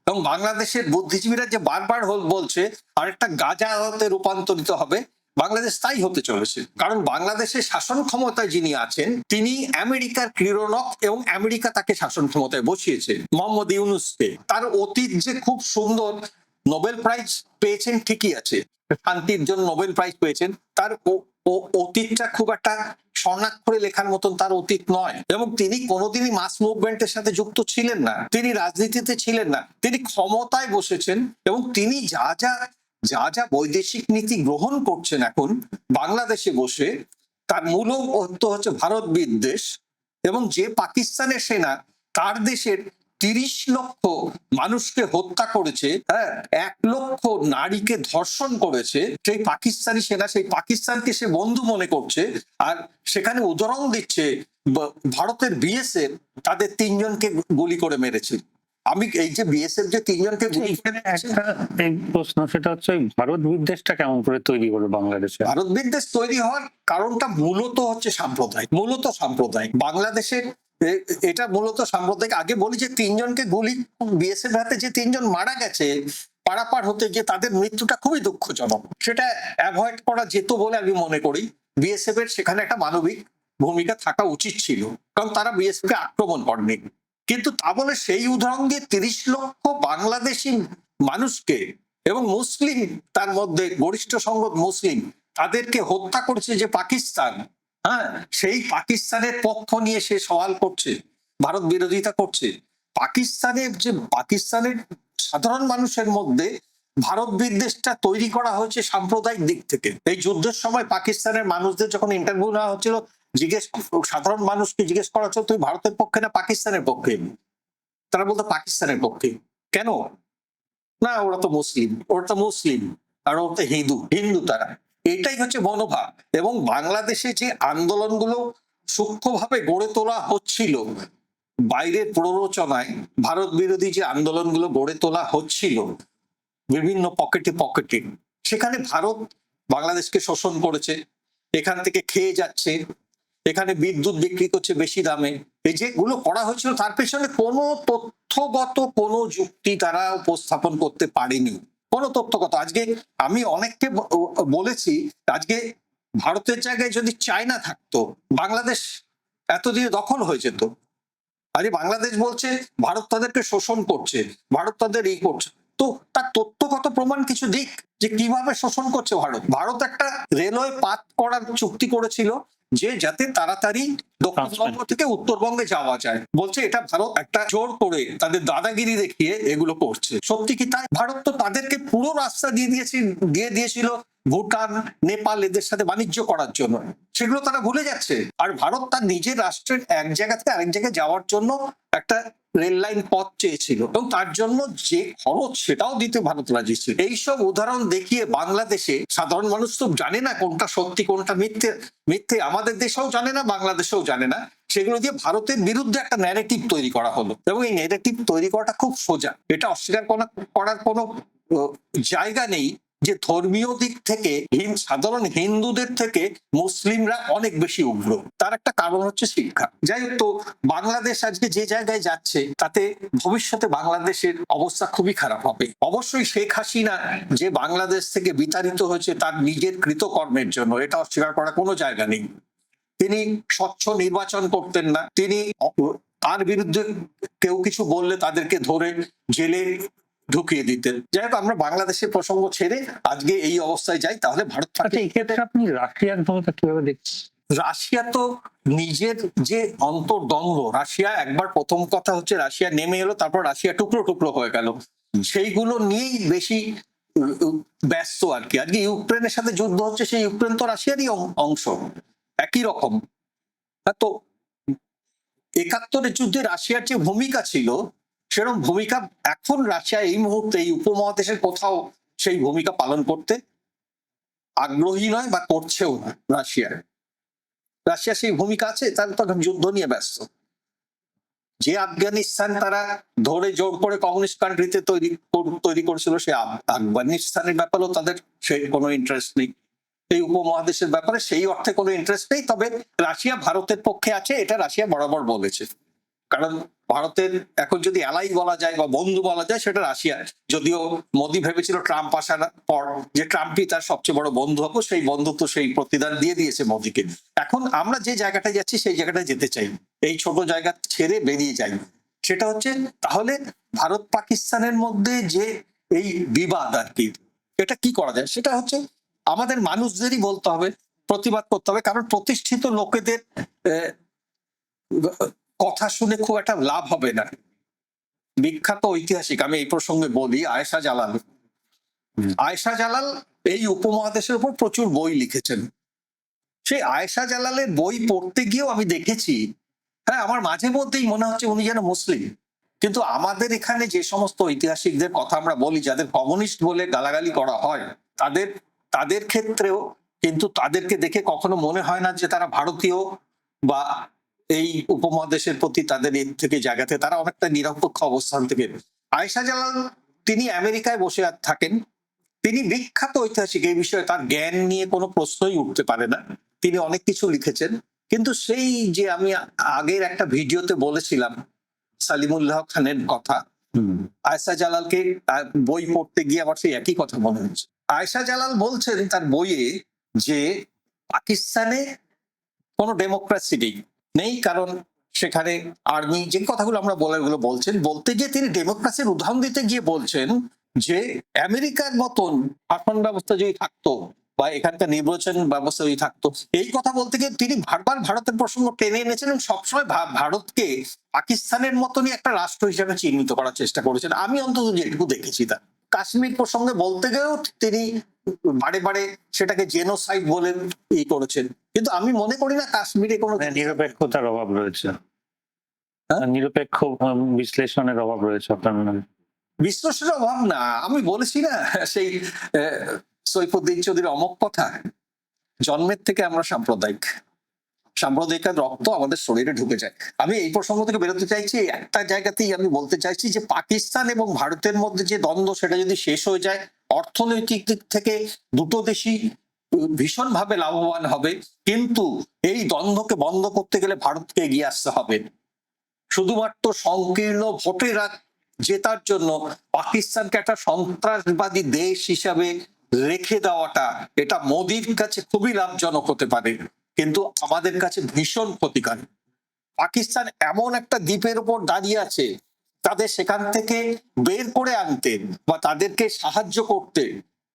এবং বাংলাদেশের বুদ্ধিজীবীরা যে বারবার বলছে আরেকটা গাজাতে রূপান্তরিত হবে, বাংলাদেশ তাই হতে চলেছে। কারণ বাংলাদেশের শাসন ক্ষমতায় যিনি আছেন তিনি আমেরিকার ক্রীড়নক এবং আমেরিকা তাকে শাসন ক্ষমতায় বসিয়েছে, মোহাম্মদ ইউনূসকে। তার অতীত যে খুব সুন্দর, নোবেল প্রাইজ পেয়েছেন ঠিকই আছে, শান্তির জন্য নোবেল প্রাইজ পেয়েছেন, তার অতীতটা খুব একটা স্বর্ণাক্ষরে লেখার মতন তার অতীত নয়। এবং তিনি কোনোদিনই মাস মুভমেন্টের সাথে যুক্ত ছিলেন না, তিনি রাজনীতিতে ছিলেন না, তিনি ক্ষমতায় বসেছেন। এবং তিনি যা যা বৈদেশিক নীতি গ্রহণ করছেন এখন বাংলাদেশে বসে, তার মূল অর্থ হচ্ছে ভারত বিদ্বেষ। এবং যে পাকিস্তানের সেনা তার দেশের 30 লক্ষ মানুষকে হত্যা করেছে, 1 লক্ষ নারীকে ধর্ষণ করেছে, সেই পাকিস্তানি সেনা সেই পাকিস্তানকে সে বন্ধু মনে করছে। আর সেখানে উদাহরণ দিচ্ছে ভারতের বিএসএফ তাদের 3 জনকে গুলি করে মেরেছে। আমি এই যে বিএসএফ যে 3 জনকে গুলি করে একটা প্রশ্ন, সেটা হচ্ছে ভারত বিদ্বেষটা কেমন করে তৈরি করে বাংলাদেশে? ভারত বিদ্বেষ তৈরি হওয়ার কারণটা মূলত হচ্ছে সাম্প্রদায়িক। বাংলাদেশের এটা মূলত সাম্প্রদায়িক। আগে বলি যে 3 জনকে গুলি বিএসএফ হাতে যে 3 জন মারা গেছে পারাপার হতে গিয়ে, তাদের মৃত্যুটা খুবই দুঃখজনক। সেটা অ্যাভয়েড করা যেত বলে আমি মনে করি। বিএসএফ এর সেখানে একটা মানবিক ভূমিকা থাকা উচিত ছিল, কারণ তারা বিএসএফ কে আক্রমণ করেনি। কিন্তু তা বলে সেই উদাহরণ দিয়ে 30 লক্ষ বাংলাদেশি মানুষকে এবং মুসলিম, তার মধ্যে গরিষ্ঠ সংখ্যক মুসলিম, তাদেরকে হত্যা করেছে যে পাকিস্তান, সেই পাকিস্তানের পক্ষ নিয়ে সে সওয়াল করছে, ভারত বিরোধিতা করছে। পাকিস্তানের সাধারণ মানুষের মধ্যে ভারত বিদ্বেষটা তৈরি করা হয়েছে সাম্প্রদায়িক দিক থেকে। এই যুদ্ধের সময় পাকিস্তানের মানুষদের যখন ইন্টারভিউ নেওয়া হচ্ছিল, সাধারণ মানুষকে জিজ্ঞেস করা হচ্ছিল তুই ভারতের পক্ষে না পাকিস্তানের পক্ষে, তারা বলতো পাকিস্তানের পক্ষে। কেন? না, ওরা তো মুসলিম আর ওরা তো হিন্দু তারা। এটাই হচ্ছে মনোভাব। এবং বাংলাদেশে যে আন্দোলনগুলো সূক্ষ্মভাবে গড়ে তোলা হচ্ছিল বাইরের প্ররোচনায়, ভারত বিরোধী যে আন্দোলনগুলো গড়ে তোলা হচ্ছিল বিভিন্ন পকেটে, সেখানে ভারত বাংলাদেশকে শোষণ করেছে, এখান থেকে খেয়ে যাচ্ছে, এখানে বিদ্যুৎ বিক্রি করছে বেশি দামে। এই যেগুলো করা হয়েছিল তার পেছনে কোনো তথ্যগত কোনো যুক্তি তারা উপস্থাপন করতে পারেনি, কোনো তথ্যগত। আজকে আমি অনেককে বলেছি, আজকে ভারতের জায়গায় যদি চায়না থাকতো, বাংলাদেশ এতদিনে দখল হয়ে যেত। আরে বাংলাদেশ বলছে ভারত তাদেরকে শোষণ করছে, ভারত তাদের এই করছে, তো তার তথ্যগত প্রমাণ কিছু দিক যে কিভাবে শোষণ করছে ভারত একটা রেলওয়ে পাত করার চুক্তি করেছিল যে যাতে তাড়াতাড়ি দক্ষিণবঙ্গ থেকে উত্তরবঙ্গে যাওয়া যায়। বলছে এটা ভারত একটা জোর করে তাদের দাদাগিরি দেখিয়ে এগুলো করছে। সত্যি কি তাই? ভারত তো তাদেরকে পুরো রাস্তা দিয়ে দিয়েছিল ভুটান, নেপাল এদের সাথে বাণিজ্য করার জন্য, সেগুলো তারা ভুলে যাচ্ছে। আর ভারত তার নিজের রাষ্ট্রের এক জায়গা থেকে আরেক জায়গায় যাওয়ার জন্য একটা রেল লাইন পথ চেয়েছিল, এবং তার জন্য যে খরচ সেটাও দিতে ভারত রাজি ছিল। এইসব উদাহরণ দেখিয়ে বাংলাদেশে সাধারণ মানুষ তো জানে না কোনটা সত্যি কোনটা মিথ্যে, আমাদের দেশেও জানে না, বাংলাদেশেও জানে না। সেগুলো দিয়ে ভারতের বিরুদ্ধে একটা ন্যারেটিভ তৈরি করা হলো, এবং এই ন্যারেটিভ তৈরি করাটা খুব সোজা। এটা অস্বীকার করার কোনো জায়গা নেই যে ধর্মীয় দিক থেকে সাধারণ হিন্দুদের থেকে মুসলিমরা অনেক বেশি উগ্র। তার একটা কারণ হচ্ছে শিক্ষা। যাই হোক, তো বাংলাদেশ আজকে যে জায়গায় যাচ্ছে তাতে ভবিষ্যতে বাংলাদেশের অবস্থা খুবই খারাপ হবে। অবশ্যই শেখ হাসিনা যে বাংলাদেশ থেকে বিতাড়িত হয়েছে তার নিজের কৃতকর্মের জন্য, এটা অস্বীকার করার কোনো জায়গা নেই। তিনি স্বচ্ছ নির্বাচন করতেন না, তিনি তার বিরুদ্ধে কেউ কিছু বললে তাদেরকে ধরে জেলে ঢুকিয়ে দিতেন। যাই হোক, আমরা বাংলাদেশের প্রসঙ্গ ছেড়ে আজকে এই অবস্থায় যাই, তাহলে ভারত এই ক্ষেত্রে আপনি রাশিয়ার ভূমিকা কিভাবে দেখছেন? রাশিয়া তো নিজের যে অন্তর্দ্বন্দ্ব, রাশিয়া একবার প্রথম কথা হচ্ছে রাশিয়া নেমে এলো, তারপর রাশিয়া টুকরো টুকরো হয়ে গেল, সেইগুলো নিয়েই বেশি ব্যস্ত আর কি। আজকে ইউক্রেনের সাথে যুদ্ধ হচ্ছে, সেই ইউক্রেন তো রাশিয়ারই অংশ, একই রকম। তো 71-এর যুদ্ধে রাশিয়ার যে ভূমিকা ছিল সেরকম ভূমিকা এখন রাশিয়া এই মুহূর্তে এই উপমহাদেশের কোথাও সেই ভূমিকা পালন করতে আগ্রহী নয় বা করছেও না। রাশিয়া সেই ভূমিকা আছে, তারা তখন যুদ্ধ নিয়ে ব্যস্ত। যে আফগানিস্তান তারা ধরে জোর করে কমিউনিস্ট কান্ট্রিতে তৈরি করেছিল, সে আফগানিস্তানের ব্যাপারেও তাদের সেই কোনো ইন্টারেস্ট নেই, এই উপমহাদেশের ব্যাপারে সেই অর্থে কোনো ইন্টারেস্ট নেই। তবে রাশিয়া ভারতের পক্ষে আছে, এটা রাশিয়া বরাবর বলেছে। কারণ ভারতের এখন যদি অ্যালাই বলা যায় বা বন্ধু বলা যায় সেটা রাশিয়া। যদিও মোদি ভেবেছিল ট্রাম্প আসার পর যে ট্রাম্পই তার সবচেয়ে বড় বন্ধু হবো, সেই বন্ধুত্ব সেই প্রতিদান দিয়ে দিয়েছে মোদিকে। এখন আমরা যে জায়গাটায় যাচ্ছি সেই জায়গাটায় যেতে চাই, এই ছোট জায়গা ছেড়ে বেরিয়ে যাই। সেটা হচ্ছে তাহলে ভারত পাকিস্তানের মধ্যে যে এই বিবাদ আর কি, এটা কি করা যায়? সেটা হচ্ছে আমাদের মানুষদেরই বলতে হবে, প্রতিবাদ করতে হবে। কারণ প্রতিষ্ঠিত লোকেদের আহ, কথা শুনে খুব একটা লাভ হবে না। বিখ্যাত ঐতিহাসিক, আমি এই প্রসঙ্গে বলি, আয়েশা জালাল। আয়েশা জালাল এই উপমহাদেশের উপর প্রচুর বই লিখেছেন। সেই আয়েশা জালালের বই পড়তে গিয়েও আমি দেখেছি, হ্যাঁ, আমার মাঝে মধ্যেই মনে হচ্ছে উনি যেন মুসলিম। কিন্তু আমাদের এখানে যে সমস্ত ঐতিহাসিকদের কথা আমরা বলি, যাদের কমিউনিস্ট বলে গালাগালি করা হয়, তাদের তাদের ক্ষেত্রেও কিন্তু তাদেরকে দেখে কখনো মনে হয় না যে তারা ভারতীয় বা এই উপমহাদেশের প্রতি তাদের এর থেকে জায়গাতে তারা অনেকটা নিরপেক্ষ অবস্থান থেকে। আয়েশা জালাল তিনি আমেরিকায় বসে থাকেন, তিনি বিখ্যাত ঐতিহাসিক, এই বিষয়ে তার জ্ঞান নিয়ে কোনো প্রশ্নই উঠতে পারে না। তিনি অনেক কিছু লিখেছেন। কিন্তু সেই যে আমি আগের একটা ভিডিওতে বলেছিলাম সালিমুল্লাহ খানের কথা, আয়েশা জালালকে তার বই পড়তে গিয়ে আমার সেই একই কথা মনে হচ্ছে। আয়েশা জালাল বলছেন তার বইয়ে যে পাকিস্তানে কোনো ডেমোক্রেসি নেই, কারণ সেখানে আর্মি, যে কথাগুলো আমরা বলাগুলো বলছেন, বলতে গিয়ে তিনি ডেমোক্রেসির উদাহরণ দিতে গিয়ে বলছেন যে আমেরিকার মতন শাসন ব্যবস্থা যদি থাকতো বা এখানকার নির্বাচন ব্যবস্থা যদি থাকতো, এই কথা বলতে গিয়ে তিনি বারবার ভারতের প্রসঙ্গ টেনে এনেছেন এবং সবসময় ভারতকে পাকিস্তানের মতনই একটা রাষ্ট্র হিসেবে চিহ্নিত করার চেষ্টা করেছেন। আমি অন্তত যেটুকু দেখেছি তা কাশ্মীর প্রসঙ্গে বলতে গিয়েও তিনি বারে বারে সেটাকে জেনোসাইড বলে করেছেন। কিন্তু আমি মনে করি না কাশ্মীরে কোনো নিরপেক্ষতার অভাব রয়েছে, হ্যাঁ? নিরপেক্ষ বিশ্লেষণের অভাব রয়েছে আপনার মনে হয়? বিশ্লেষণের অভাব না, আমি বলেছি না সেই সৈফুদ্দিন চৌধুরীর অমক কথা, জন্মের থেকে আমরা সাম্প্রদায়িক, সাম্প্রদায়িকের রক্ত আমাদের শরীরে ঢুকে যায়। আমি এই প্রসঙ্গ থেকে বেরোতে চাইছি একটা জায়গাতেই, আমি বলতে চাইছি যে পাকিস্তান এবং ভারতের মধ্যে যে দ্বন্দ্ব সেটা যদি শেষ হয়ে যায়, অর্থনৈতিক দিক থেকে দুটো দেশই ভীষণভাবে লাভবান হবে। কিন্তু এই দ্বন্দ্বকে বন্ধ করতে গেলে ভারতকে এগিয়ে আসতে হবে। শুধুমাত্র সংকীর্ণ ভোটেরা জেতার জন্য পাকিস্তানকে একটা সন্ত্রাসবাদী দেশ হিসাবে রেখে দেওয়াটা, এটা মোদির কাছে খুবই লাভজনক হতে পারে, কিন্তু আমাদের কাছে ভীষণ ক্ষতিকারী। পাকিস্তান এমন একটা দ্বীপের উপর দাঁড়িয়ে আছে, তাদের সেখান থেকে বের করে আনতে বা তাদেরকে সাহায্য করতে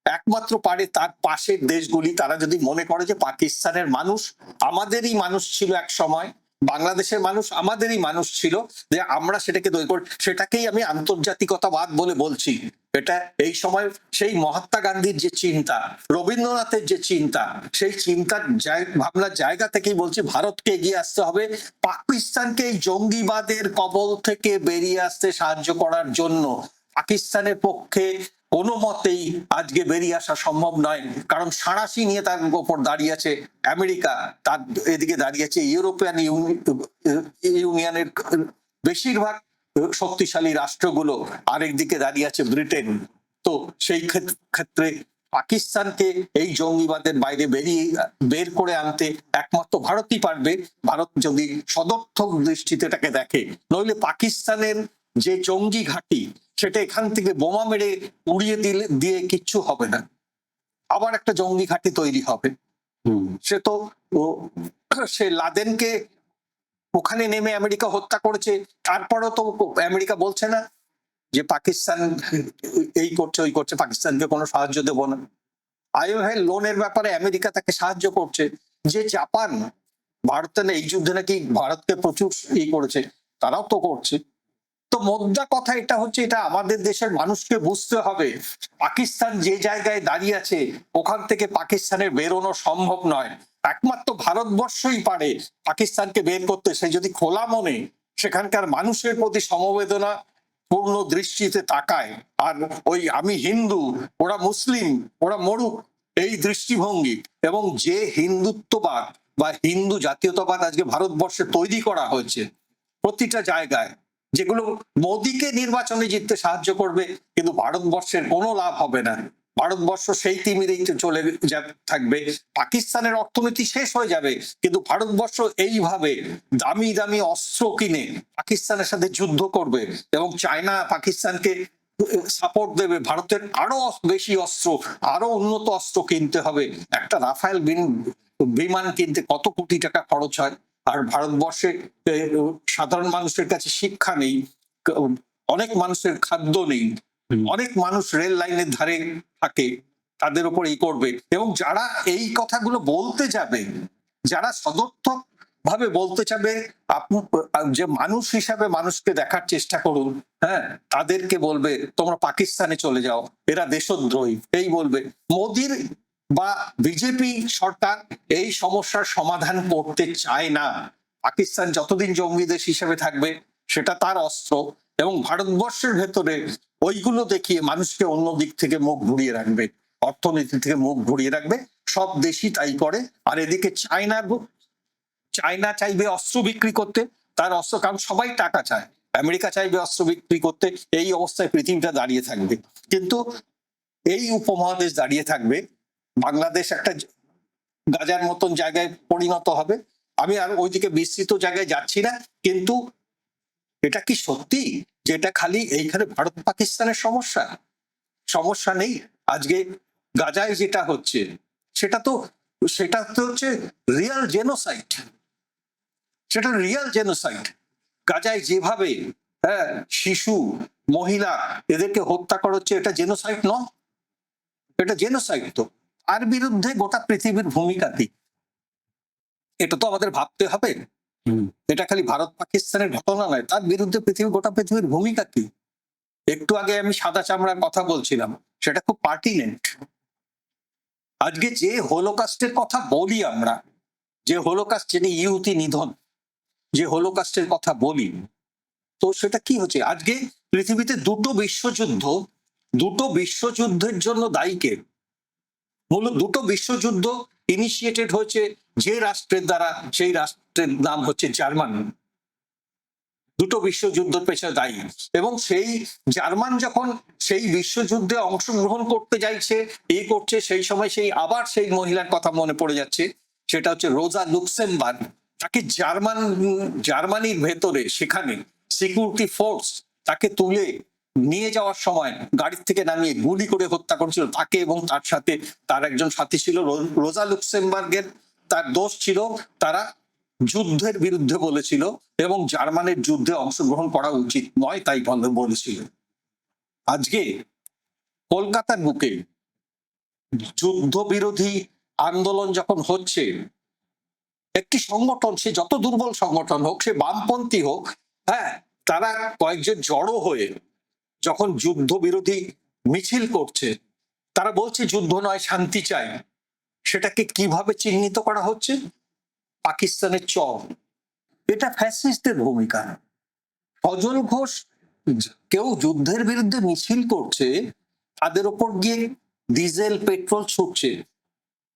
একমাত্র পারে তার পাশের দেশগুলি। তারা যদি মনে করে যে পাকিস্তানের মানুষ আমাদেরই মানুষ ছিল এক সময়, বাংলাদেশের মানুষ আমাদেরই মানুষ ছিল, যে আমরা সেটাকে সেটাকেই আমি আন্তর্জাতিকতাবাদ বলে বলছি। এটা এই সময় সেই মহাত্মা গান্ধীর যে চিন্তা, রবীন্দ্রনাথের যে চিন্তা, সেই চিন্তার ভাবনার জায়গা থেকেই বলছি ভারতকে এগিয়ে আসতে হবে, পাকিস্তানকে এই জঙ্গিবাদের কবল থেকে বেরিয়ে আসতে সাহায্য করার জন্য। পাকিস্তানের পক্ষে কোনো মতেই আজকে বেরিয়ে আসা সম্ভব নয়, কারণ সাঁড়াশি নিয়ে তার উপর দাঁড়িয়ে আছে আমেরিকা, তার এদিকে দাঁড়িয়ে আছে ইউরোপিয়ান ইউনিয়নের বেশিরভাগ শক্তিশালী রাষ্ট্রগুলো, আরেকদিকে দাঁড়িয়ে আছে ব্রিটেন। তো সেই ক্ষেত্রে পাকিস্তানকে এই জঙ্গিবাদের বাইরে বের করে আনতে একমাত্র ভারতই পারবে, ভারত যদি সদর্থক দৃষ্টিতে এটাকে দেখে। নইলে পাকিস্তানের যে জঙ্গি ঘাঁটি, সেটা এখান থেকে বোমা মেরে উড়িয়ে দিয়ে কিচ্ছু হবে না, আবার একটা জঙ্গি ঘাঁটি তৈরি হবে। সে তো সে লাদেনকে ওখানে নেমে আমেরিকা হত্যা করেছে, তারপরও তো আমেরিকা বলছে না যে পাকিস্তান এই করছে ওই করছে, পাকিস্তানকে কোনো সাহায্য দেব না। আইএমএফ লোনের ব্যাপারে আমেরিকা তাকে সাহায্য করছে। যে জাপান ভারতের এই যুদ্ধে নাকি ভারতকে প্রচুর করেছে, তারাও তো করছে। তো মোদ্দা কথা এটা হচ্ছে, এটা আমাদের দেশের মানুষকে বুঝতে হবে, পাকিস্তান যে জায়গায় দাঁড়িয়ে আছে ওখান থেকে পাকিস্তানের বেরোনো সম্ভব নয়। একমাত্র ভারতবর্ষই পারে পাকিস্তানকে বের করতে, সে যদি খোলা মনে সেখানকার মানুষের প্রতি সমবেদনা পূর্ণ দৃষ্টিতে তাকায়, আর ওই আমি হিন্দু ওরা মুসলিম ওরা মরুক এই দৃষ্টিভঙ্গি, এবং যে হিন্দুত্ববাদ বা হিন্দু জাতীয়তাবাদ আজকে ভারতবর্ষে তৈরি করা হয়েছে প্রতিটা জায়গায়, যেগুলো মোদিকে নির্বাচনে জিততে সাহায্য করবে, কিন্তু ভারতবর্ষের কোনো লাভ হবে না। ভারতবর্ষ সেই তিমিরেই চলে থাকবে, পাকিস্তানের অর্থনীতি শেষ হয়ে যাবে, কিন্তু ভারতবর্ষ এইভাবে দামি দামি অস্ত্র কিনে পাকিস্তানের সাথে যুদ্ধ করবে এবং চায়না পাকিস্তানকে সাপোর্ট দেবে, ভারতের আরো বেশি অস্ত্র, আরো উন্নত অস্ত্র কিনতে হবে। একটা রাফায়েল বিমান কিনতে কত কোটি টাকা খরচ হয়, আর ভারতবর্ষে সাধারণ মানুষের কাছে শিক্ষা নেই, অনেক মানুষের খাদ্য নেই, অনেক মানুষ রেল লাইনের ধারে থাকে, তাদের উপর এই করবে। এবং যারা এই কথাগুলো বলতে যাবে, যারা সদর্থক ভাবে বলতে চাবে, যে মানুষ হিসাবে মানুষকে দেখার চেষ্টা করুন, হ্যাঁ, তাদেরকে বলবে তোমরা পাকিস্তানে চলে যাও, এরা দেশদ্রোহী, এই বলবে। মোদির বা বিজেপি সরকার এই সমস্যার সমাধান করতে চায় না। পাকিস্তান যতদিন জঙ্গি দেশ হিসেবে থাকবে সেটা তার অস্ত্র, এবং ভারতবর্ষের ভেতরে ওইগুলো দেখিয়ে মানুষকে অন্য দিক থেকে মুখ ঘুরিয়ে রাখবে, অর্থনীতি থেকে মুখ ঘুরিয়ে রাখবে। সব দেশই তাই করে। আর এদিকে চায়না চাইবে অস্ত্র বিক্রি করতে, তার অস্ত্র, কারণ সবাই টাকা চায়, আমেরিকা চাইবে অস্ত্র বিক্রি করতে, এই অবস্থায় পৃথিবীটা দাঁড়িয়ে থাকবে। কিন্তু এই উপমহাদেশ দাঁড়িয়ে থাকবে, বাংলাদেশ একটা গাজার মতন জায়গায় পরিণত হবে। আমি আর ওইদিকে বিস্তৃত জায়গায় যাচ্ছি না, কিন্তু এটা কি সত্যি যে এটা খালি এইখানে ভারত পাকিস্তানের সমস্যা নেই? আজকে গাজায় যেটা হচ্ছে সেটা তো হচ্ছে রিয়াল জেনোসাইড, সেটা রিয়াল জেনোসাইড। গাজায় যেভাবে, হ্যাঁ, শিশু, মহিলা, এদেরকে হত্যা করা হচ্ছে, এটা জেনোসাইড নয়? এটা জেনোসাইড তো। আর বিরুদ্ধে গোটা পৃথিবীর ভূমিকা কি, এটা তো আমাদের ভাবতে হবে। এটা খালি ভারত পাকিস্তানের ঘটনা নয়, তার বিরুদ্ধে গোটা পৃথিবীর ভূমিকা কি। একটু আগে আমি সাদা চামড়ার কথা বলছিলাম, সেটা খুব পার্টিনেন্ট। আজকে যে হোলোকাস্টের কথা বলি আমরা, যে হোলোকাস্ট, যিনি ইহুতি নিধন, যে হোলোকাস্টের কথা বলি, তো সেটা কি হচ্ছে? আজকে পৃথিবীতে দুটো বিশ্বযুদ্ধের জন্য দায়ী কে? মূলত দুটো বিশ্বযুদ্ধ ইনিশিয়েটেড হয়েছে যে রাষ্ট্রের দ্বারা, সেই রাষ্ট্রের নাম হচ্ছে জার্মানি। দুটো বিশ্বযুদ্ধের পেছনে দায়ী, এবং সেই জার্মান যখন সেই বিশ্বযুদ্ধে অংশগ্রহণ করতে যাইছে, করছে, সেই সময় সেই মহিলার কথা মনে পড়ে যাচ্ছে, সেটা হচ্ছে রোজা লুক্সেমবার্গ। তাকে জার্মানির ভেতরে, সেখানে সিকিউরিটি ফোর্স তাকে তুলে নিয়ে যাওয়ার সময় গাড়ির থেকে নামিয়ে গুলি করে হত্যা করেছিল, তাকে এবং তার সাথে তার একজন সাথী ছিল। রোজা লুক্সেমবার্গের তার দোষ ছিল, তারা যুদ্ধের বিরুদ্ধে বলেছিল এবং জার্মানির যুদ্ধে অংশগ্রহণ করা উচিত নয়, তাই বলেছিল। আজকে কলকাতার বুকে যুদ্ধ বিরোধী আন্দোলন যখন হচ্ছে, একটি সংগঠন, সে যত দুর্বল সংগঠন হোক, সে বামপন্থী হোক, হ্যাঁ, তারা কয়েকজন জড়ো হয়ে যখন যুদ্ধ বিরোধী মিছিল করছে, তারা বলছে যুদ্ধ নয়, শান্তি চাই, সেটাকে কিভাবে চিহ্নিত করা হচ্ছে? পাকিস্তানের চর। এটা ফ্যাসিস্টদের ভূমিকা। সজল ঘোষ, কেউ যুদ্ধের বিরুদ্ধে মিছিল করছে, তাদের ওপর গিয়ে ডিজেল পেট্রোল ছুটছে,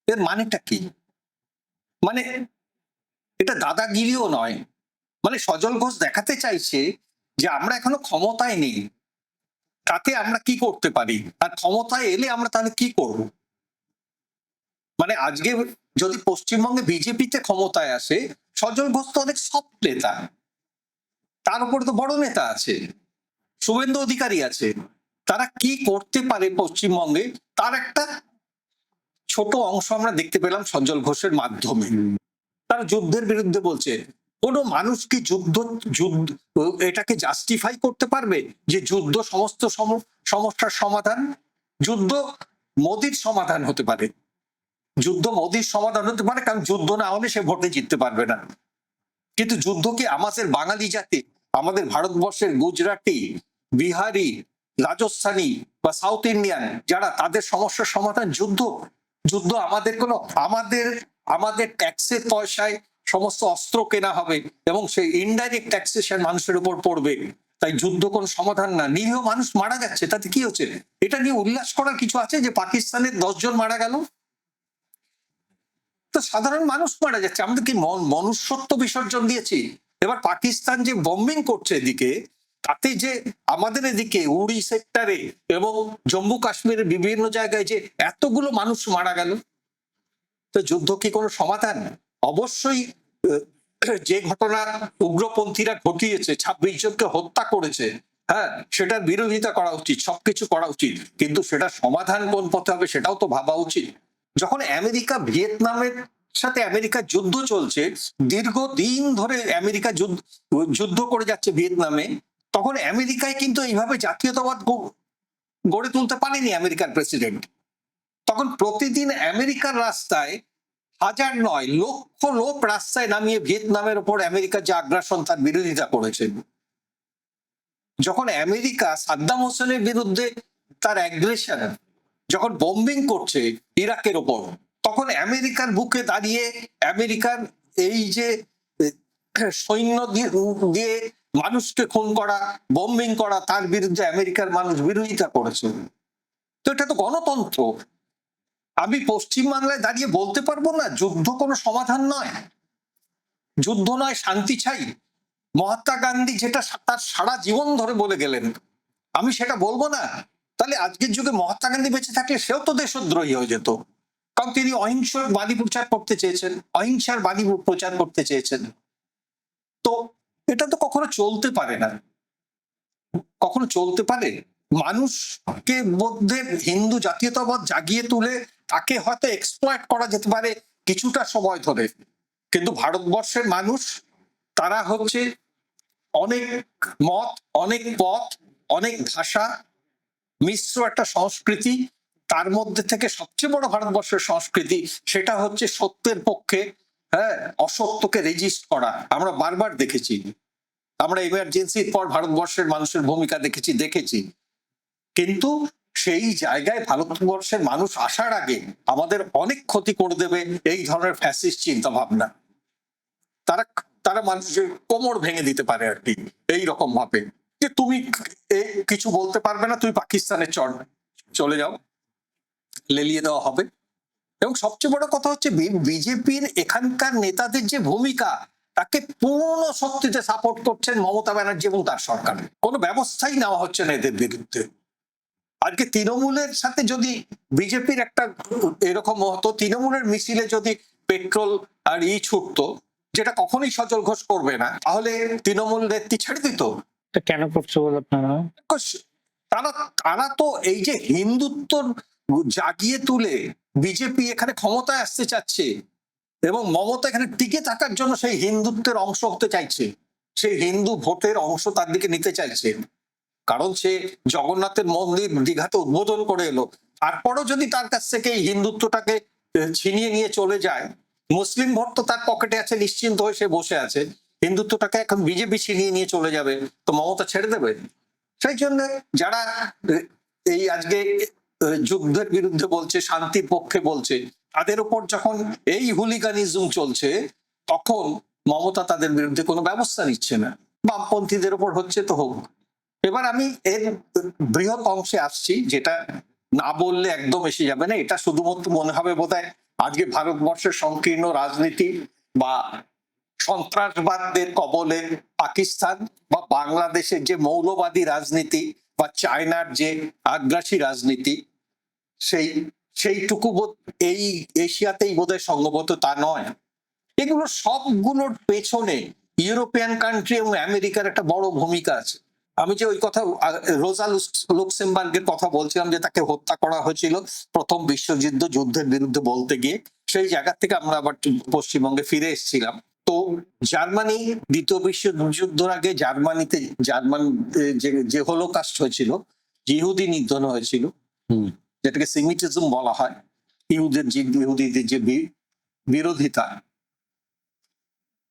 এর মানেটা কি? মানে এটা দাদাগিরিও নয়, মানে সজল ঘোষ দেখাতে চাইছে যে আমরা এখনো ক্ষমতায় নেই, তাতে আমরা কি করতে পারি, আর ক্ষমতায় এলে আমরা তাহলে কি করব। মানে আজকে যদি পশ্চিমবঙ্গে বিজেপিতে ক্ষমতায় আসে, সজল ঘোষ তো অনেক সফট নেতা, তার উপর তো বড় নেতা আছে, শুভেন্দু অধিকারী আছে, তারা কি করতে পারে পশ্চিমবঙ্গে, তার একটা ছোট অংশ আমরা দেখতে পেলাম সজল ঘোষের মাধ্যমে। তারা যুদ্ধের বিরুদ্ধে বলছে, কোন মানুষ কি যুদ্ধ এটাকে জাস্টিফাই করতে পারবে যে যুদ্ধ সমস্ত সমস্যার সমাধান? যুদ্ধ মোদির সমাধান হতে পারে, কারণ যুদ্ধ না হলে সে ভোটে জিততে পারবে না। কিন্তু যুদ্ধ কি আমাদের বাঙালি জাতি, আমাদের ভারতবর্ষের গুজরাটি, বিহারি, রাজস্থানী বা সাউথ ইন্ডিয়ান যারা, তাদের সমস্যার সমাধান যুদ্ধ আমাদের ট্যাক্সের পয়সায় সমস্ত অস্ত্র কেনা হবে এবং সেই ইনডাইরেক্ট ট্যাক্সেশন মানুষের উপর পড়বে। তাই যুদ্ধ কোন সমাধান না। নিরীহ মানুষ মারা যাচ্ছে, তাতে কি হচ্ছে? এটা নিয়ে উল্লাস করার কিছু আছে যে পাকিস্তানের 10 জন মারা গেল? তো সাধারণ মানুষ মারা যাচ্ছে, আমাদের কি মনুষ্যত্ব বিসর্জন দিয়েছি? এবার পাকিস্তান যে বম্বিং করছে এদিকে, তাতে যে আমাদের এদিকে উড়ি সেক্টরে এবং জম্মু কাশ্মীরের বিভিন্ন জায়গায় যে এতগুলো মানুষ মারা গেল, তো যুদ্ধ কি কোনো সমাধান? অবশ্যই যে ঘটনা উগ্রপন্থীরা ঘটিয়েছে, 26 জনকে হত্যা করেছে, হ্যাঁ, সেটার বিরোধিতা করা উচিত, সবকিছু করা উচিত, কিন্তু সেটা সমাধান কোন পথে হবে সেটাও তো ভাবা উচিত। যখন আমেরিকা ভিয়েতনামের সাথে আমেরিকার যুদ্ধ চলছে, দীর্ঘদিন ধরে আমেরিকা যুদ্ধ করে যাচ্ছে ভিয়েতনামে, তখন আমেরিকায় কিন্তু এইভাবে জাতীয়তাবাদ গড়ে তুলতে পারেনি আমেরিকার প্রেসিডেন্ট। তখন প্রতিদিন আমেরিকার রাস্তায় হাজার নয় লক্ষ লোক রাস্তায় নামিয়ে ভিয়েতনামের উপর আমেরিকার যে আগ্রাসন তার বিরোধিতা করেছে। যখন আমেরিকা সাদ্দাম হোসেনের বিরুদ্ধে তার অ্যাগ্রেশন, যখন বম্বিং করছে ইরাকের ওপর, তখন আমেরিকার বুকে দাঁড়িয়ে আমেরিকার এই যে সৈন্য দিয়ে মানুষকে খুন করা, বম্বিং করা, তার বিরুদ্ধে আমেরিকার মানুষ বিরোধিতা করেছে। তো এটা তো গণতন্ত্র। আমি পশ্চিমবাংলায় দাঁড়িয়ে বলতে পারবো না যুদ্ধ কোনো সমাধান নয়, যুদ্ধ নয়, শান্তি চাই। মহাত্মা গান্ধী যেটা তার সারা জীবন ধরে বলে গেলেন, আমি সেটা বলবো না? তাহলে আজকের যুগে মহাত্মা গান্ধী বেঁচে থাকলে সেও তো দেশদ্রোহী হয়ে যেত, কারণ তিনি অহিংসার বাণী প্রচার করতে চেয়েছেন, অহিংসার বাণী প্রচার করতে চেয়েছেন। তো এটা তো কখনো চলতে পারে না, কখনো চলতে পারে? মানুষকে মধ্যে হিন্দু জাতীয়তাবাদ জাগিয়ে তুলে তাকে হয়তো এক্সপ্লয়েট করা যেতে পারে কিছুটা সময় ধরে, কিন্তু ভারতবর্ষের মানুষ তারা হচ্ছে অনেক মত, অনেক পথ, অনেক ভাষা মিশ্র একটা সংস্কৃতি। তার মধ্যে থেকে সবচেয়ে বড় ভারতবর্ষের সংস্কৃতি সেটা হচ্ছে সত্যের পক্ষে, হ্যাঁ, অসত্যকে রেজিস্ট করা। আমরা বারবার দেখেছি, আমরা ইমার্জেন্সির পর ভারতবর্ষের মানুষের ভূমিকা দেখেছি, কিন্তু সেই জায়গায় ভারতবর্ষের মানুষ আসার আগে আমাদের অনেক ক্ষতি করে দেবে এই ধরনের ফ্যাসিস্ট চিন্তা ভাবনা। তারা তারা মানুষের কোমর ভেঙে দিতে পারে আর কি, এইরকম ভাবে যে তুমি কিছু বলতে পারবে না, তুমি পাকিস্তানে চলে যাও, লেলিয়ে দেওয়া হবে। এবং সবচেয়ে বড় কথা হচ্ছে বিজেপির এখানকার নেতাদের যে ভূমিকা, তাকে পূর্ণ শক্তিতে সাপোর্ট করছেন মমতা ব্যানার্জি এবং তার সরকার। কোনো ব্যবস্থাই নেওয়া হচ্ছে না এদের বিরুদ্ধে। আজকে তৃণমূলের সাথে যদি বিজেপির একটা এরকম হতো, তৃণমূলের মিছিলে যদি পেট্রোল আর ছুটতো, যেটা কখনোই সজল ঘোষ করবে না, তাহলে তৃণমূল নেত্রী ছেড়ে দিত। এটা কেন করছে বলে আপনারা? তারা তারা তো এই যে হিন্দুত্ব জাগিয়ে তুলে বিজেপি এখানে ক্ষমতায় আসতে চাচ্ছে এবং মমতা এখানে টিকে থাকার জন্য সেই হিন্দুত্বের অংশ হতে চাইছে, সেই হিন্দু ভোটের অংশ তার দিকে নিতে চাইছে। কারণ সে জগন্নাথের মন্দির দীঘাতে উদ্বোধন করে এলো, তারপরও যদি তার কাছ থেকে এই হিন্দুত্বটাকে ছিনিয়ে নিয়ে চলে যায়, মুসলিম ভোট তো তার পকেটে আছে, নিশ্চিন্ত হয়ে সে বসে আছে, হিন্দুত্বটাকে এখন বিজেপি ছিনিয়ে নিয়ে চলে যাবে, তো মমতা ছেড়ে দেবে? সেই জন্য যারা এই আজকে যুদ্ধের বিরুদ্ধে বলছে, শান্তির পক্ষে বলছে, তাদের উপর যখন এই হুলিগানিজম চলছে, তখন মমতা তাদের বিরুদ্ধে কোনো ব্যবস্থা নিচ্ছে না। বামপন্থীদের উপর হচ্ছে তো হোক। এবার আমি এর বৃহৎ অংশে আসছি, যেটা না বললে একদম এসে যাবে না। এটা শুধুমাত্র মনে হবে বোধহয় আজকে ভারতবর্ষের সংকীর্ণ রাজনীতি বা সন্ত্রাসবাদের কবলে পাকিস্তান বা বাংলাদেশের যে মৌলবাদী রাজনীতি বা চায়নার যে আগ্রাসী রাজনীতি, সেইটুকু এই এশিয়াতেই বোধহয় সম্ভবত তা নয়। এগুলো সবগুলোর পেছনে ইউরোপিয়ান কান্ট্রি এবং আমেরিকার একটা বড় ভূমিকা আছে। আমি যে ওই কথা রোজা লুক্সেমবার্গের কথা বলছিলাম, যে তাকে হত্যা করা হয়েছিল প্রথম যুদ্ধের বিরুদ্ধে বলতে গিয়ে, সেই জায়গা থেকে আমরা আবার পশ্চিমবঙ্গে ফিরে এসেছিলাম। তো জার্মানি দ্বিতীয় বিশ্বযুদ্ধের আগে জার্মান যে হোলোকাস্ট হয়েছিল, ইহুদি নিধন হয়েছিল, যেটাকে সিমিটিজম বলা হয়, ইহুদিদের যে বিরোধিতা,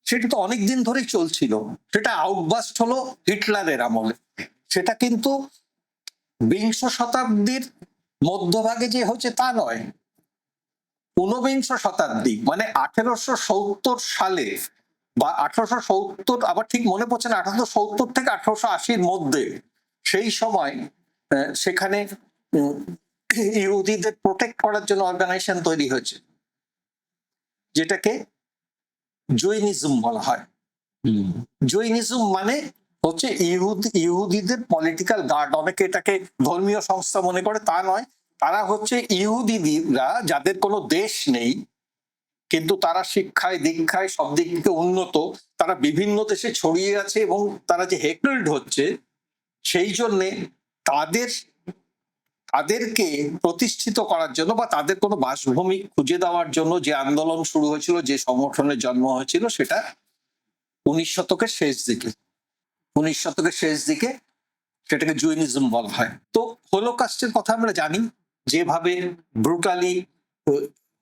সেটা তো অনেকদিন ধরেই চলছিল। সেটা আউটবাস্ট হলো হিটলারের আমলে, সেটা কিন্তু বিংশ শতাব্দীর মধ্যভাগে যে হচ্ছে তা নয়। ঊনবিংশ শতাব্দী মানে 1870 সালে বা 1870, আবার ঠিক মনে পড়ছে না, 1870 থেকে 1880-র মধ্যে, সেই সময় সেখানে ইহুদিদের প্রোটেক্ট করার জন্য অর্গানাইজেশন তৈরি হয়েছে, যেটাকে জৈনিজম বলা হয়। জৈনিজম মানে হচ্ছে ইহুদিদের পলিটিক্যাল গার্ড। অনেকে এটাকে ধর্মীয় সংস্থা মনে করে, তা নয়। তারা হচ্ছে ইহুদিরা, যাদের কোনো দেশ নেই, কিন্তু তারা শিক্ষায় দীক্ষায় সব দিক থেকে উন্নত, তারা বিভিন্ন দেশে ছড়িয়ে আছে এবং তারা যে হেকল্ড হচ্ছে, সেই জন্যে তাদের তাদেরকে প্রতিষ্ঠিত করার জন্য বা তাদের কোনো বাসভূমি খুঁজে দেওয়ার জন্য যে আন্দোলন শুরু হয়েছিল, যে সংগঠনের জন্ম হয়েছিল, সেটা 19 শতকের শেষ দিকে সেটাকে জুইনিজম বলা হয়। তো হোলোকাস্টের কথা আমরা জানি, যেভাবে ব্রুটালি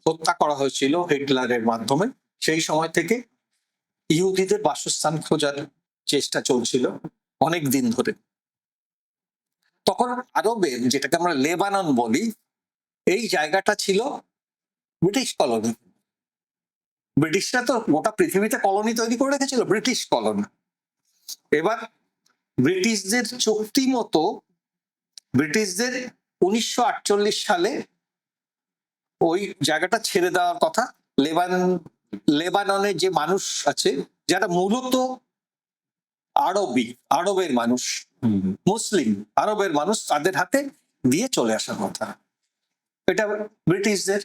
হত্যা করা হয়েছিল হিটলারের মাধ্যমে, সেই সময় থেকে ইহুদিদের বাসস্থান খোঁজার চেষ্টা চলছিল অনেক দিন ধরে। তখন আরবের, যেটাকে আমরা লেবানন বলি, এই জায়গাটা ছিল ব্রিটিশ কলোনি। ব্রিটিশরা তো গোটা পৃথিবীতে কলোনি তৈরি করে রেখেছিল, ব্রিটিশ কলোনি। এবার ব্রিটিশদের চুক্তি মতো ব্রিটিশদের 1948 সালে ওই জায়গাটা ছেড়ে দেওয়ার কথা। লেবাননে যে মানুষ আছে, যারা মূলত আরবের মানুষ, মুসলিম আরবের মানুষ, তাদের হাতে দিয়ে চলে আসার কথা। এটা ব্রিটিশদের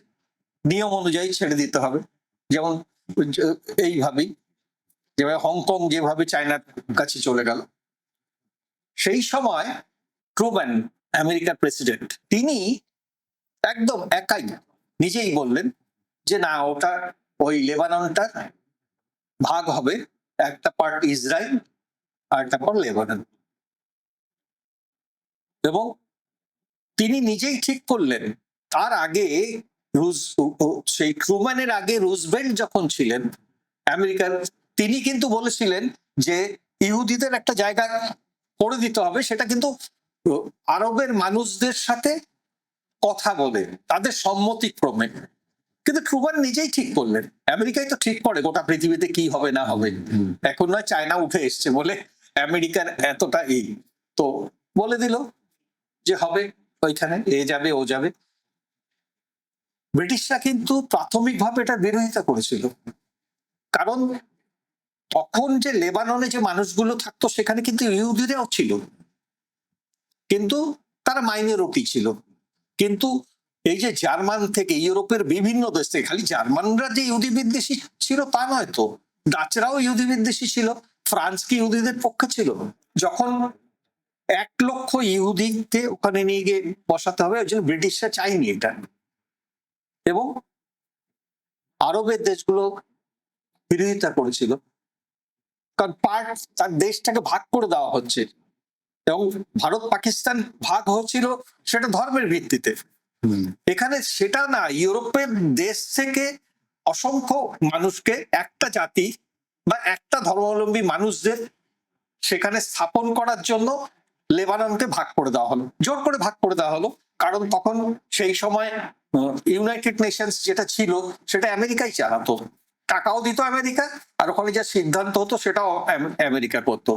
নিয়ম অনুযায়ী ছেড়ে দিতে হবে। যেমন এইভাবেই, যেভাবে হংকং যেভাবে চায়নার কাছে চলে গেল। সেই সময় ট্রুম্যান, আমেরিকার প্রেসিডেন্ট, তিনি একদম একাই নিজেই বললেন যে না, ওটা ওই লেবাননটা ভাগ হবে, একটা পার্ট ইসরায়েল আর একটা পার্ট লেবানন। এবং তিনি নিজেই ঠিক করলেন। তার আগে সেই ট্রুম্যানের আগে রুজভেল্ট যখন ছিলেন আমেরিকার, তিনি কিন্তু বলেছিলেন যে ইহুদিদের একটা জায়গা করে দিতে হবে, সেটা কিন্তু আরবের মানুষদের সাথে কথা বলে, তাদের সম্মতিক্রমে। কিন্তু ট্রুম্যান নিজেই ঠিক করলেন। আমেরিকাই তো ঠিক করে গোটা পৃথিবীতে কি হবে না হবে। এখন নয় চায়না উঠে এসছে বলে আমেরিকার এতটা তো বলে দিল যে হবে, ওইখানে এ যাবে ও যাবে। ব্রিটিশরা কিন্তু প্রাথমিকভাবে এটা বিরোধিতা করেছিল, কারণ তখন যে লেবাননে যে মানুষগুলো থাকতো, সেখানে কিন্তু ইহুদিরাও ছিল, কিন্তু তারা মাইনরিটি ছিল। কিন্তু এই যে জার্মান থেকে, ইউরোপের বিভিন্ন দেশ থেকে, খালি জার্মানরা যে ইহুদি বিদ্বেষী ছিল তা নয় তো, ডাচরাও ইহুদি বিদ্বেষী ছিল। ফ্রান্স কি ইহুদিদের পক্ষে ছিল? যখন 1 লক্ষ ইহুদিকে ওখানে নিয়ে গিয়ে বসাতে হবে, ওই জন্য ব্রিটিশরা চাইনি এটা। এবং আরবের দেশগুলো বিরোধিতা করেছিল, কারণ তার দেশটাকে ভাগ করে দেওয়া হচ্ছে। এবং ভারত পাকিস্তান ভাগ হচ্ছিল সেটা ধর্মের ভিত্তিতে। এখানে সেটা না, ইউরোপের দেশ থেকে অসংখ্য মানুষকে, একটা জাতি বা একটা ধর্মাবলম্বী মানুষদের সেখানে স্থাপন করার জন্য লেবাননকে ভাগ করে দেওয়া হলো, জোর করে ভাগ করে দেওয়া হলো। কারণ তখন সেই সময় ইউনাইটেড নেশনস যেটা ছিল, সেটা আমেরিকাই চালাতো, টাকাও দিত আমেরিকা, আর ওখানে যা সিদ্ধান্ত হতো সেটাও আমেরিকা করতো।